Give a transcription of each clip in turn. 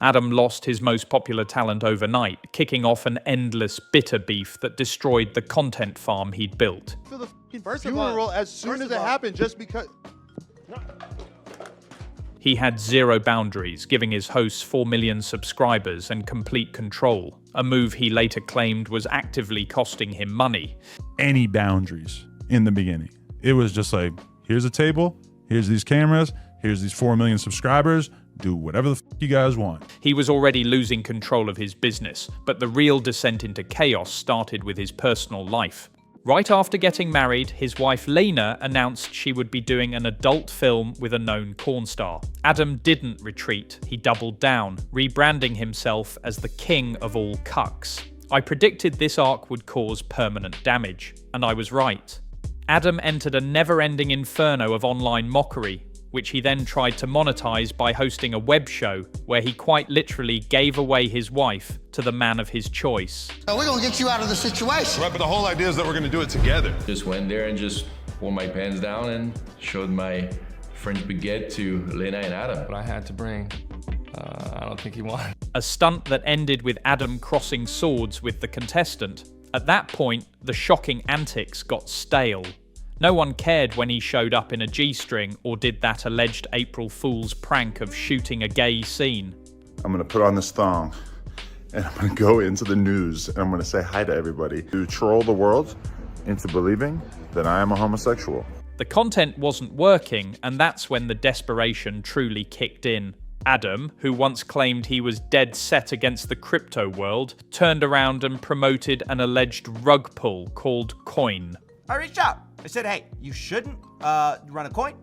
Adam lost his most popular talent overnight, kicking off an endless bitter beef that destroyed the content farm he'd built. For the funeral as soon as it happened, just because. He had zero boundaries, giving his hosts 4 million subscribers and complete control, a move he later claimed was actively costing him money. Any boundaries in the beginning. It was just like, here's a table, here's these cameras, here's these 4 million subscribers, do whatever the you guys want. He was already losing control of his business, but the real descent into chaos started with his personal life. Right after getting married, his wife Lena announced she would be doing an adult film with a known porn star. Adam didn't retreat, he doubled down, rebranding himself as the king of all cucks. I predicted this arc would cause permanent damage, and I was right. Adam entered a never-ending inferno of online mockery, which he then tried to monetize by hosting a web show where he quite literally gave away his wife to the man of his choice. We're gonna get you out of the situation. Right, but the whole idea is that we're gonna do it together. Just went there and just pulled my pants down and showed my French baguette to Lena and Adam. But I had to bring, I don't think he won. A stunt that ended with Adam crossing swords with the contestant. At that point, the shocking antics got stale. No one cared when he showed up in a G-string or did that alleged April Fool's prank of shooting a gay scene. I'm gonna put on this thong and I'm gonna go into the news and I'm gonna say hi to everybody to troll the world into believing that I am a homosexual. The content wasn't working, and that's when the desperation truly kicked in. Adam, who once claimed he was dead set against the crypto world, turned around and promoted an alleged rug pull called Coin. I reached out. I said, hey, you shouldn't run a coin.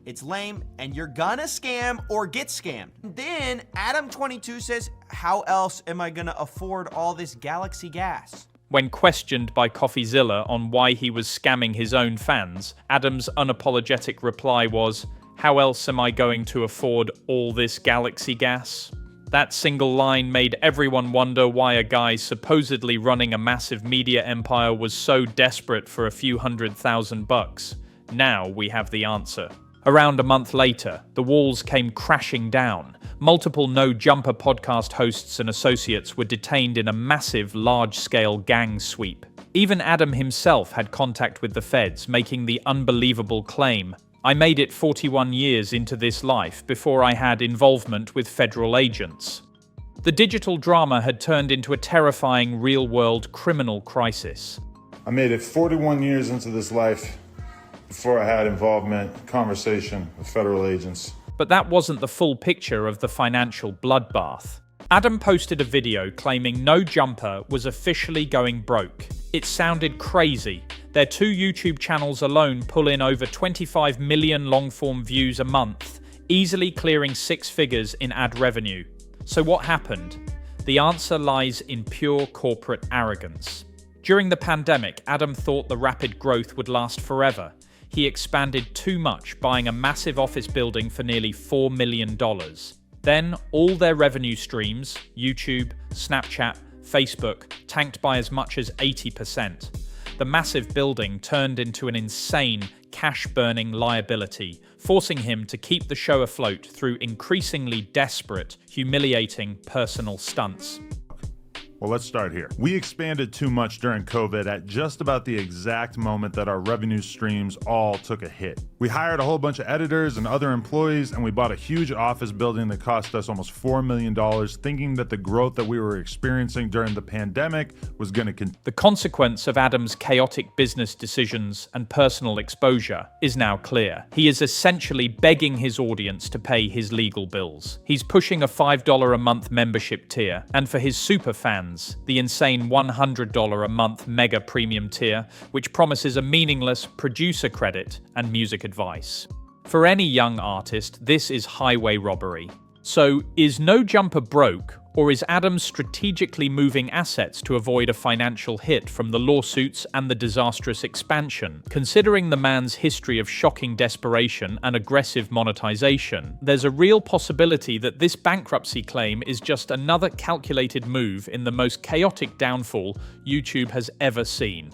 It's lame, and you're gonna scam or get scammed. Then Adam22 says, how else am I gonna afford all this galaxy gas? When questioned by CoffeeZilla on why he was scamming his own fans, Adam's unapologetic reply was, how else am I going to afford all this galaxy gas? That single line made everyone wonder why a guy supposedly running a massive media empire was so desperate for a few $100,000. Now we have the answer. Around a month later, the walls came crashing down. Multiple No Jumper podcast hosts and associates were detained in a massive, large-scale gang sweep. Even Adam himself had contact with the feds, making the unbelievable claim, I made it 41 years into this life before I had involvement with federal agents. The digital drama had turned into a terrifying real-world criminal crisis. I made it 41 years into this life before I had involvement, conversation with federal agents. But that wasn't the full picture of the financial bloodbath. Adam posted a video claiming No Jumper was officially going broke. It sounded crazy. Their 2 YouTube channels alone pull in over 25 million long-form views a month, easily clearing 6 figures in ad revenue. So what happened? The answer lies in pure corporate arrogance. During the pandemic, Adam thought the rapid growth would last forever. He expanded too much, buying a massive office building for nearly $4 million. Then, all their revenue streams, YouTube, Snapchat, Facebook, tanked by as much as 80%. The massive building turned into an insane, cash-burning liability, forcing him to keep the show afloat through increasingly desperate, humiliating personal stunts. Well, let's start here. We expanded too much during COVID at just about the exact moment that our revenue streams all took a hit. We hired a whole bunch of editors and other employees, and we bought a huge office building that cost us almost $4 million, thinking that the growth that we were experiencing during the pandemic was going to continue. The consequence of Adam's chaotic business decisions and personal exposure is now clear. He is essentially begging his audience to pay his legal bills. He's pushing a $5 a month membership tier, and for his super fans, the insane $100 a month mega premium tier, which promises a meaningless producer credit and music advice. For any young artist, this is highway robbery. So, is No Jumper broke, or is Adam strategically moving assets to avoid a financial hit from the lawsuits and the disastrous expansion? Considering the man's history of shocking desperation and aggressive monetization, there's a real possibility that this bankruptcy claim is just another calculated move in the most chaotic downfall YouTube has ever seen.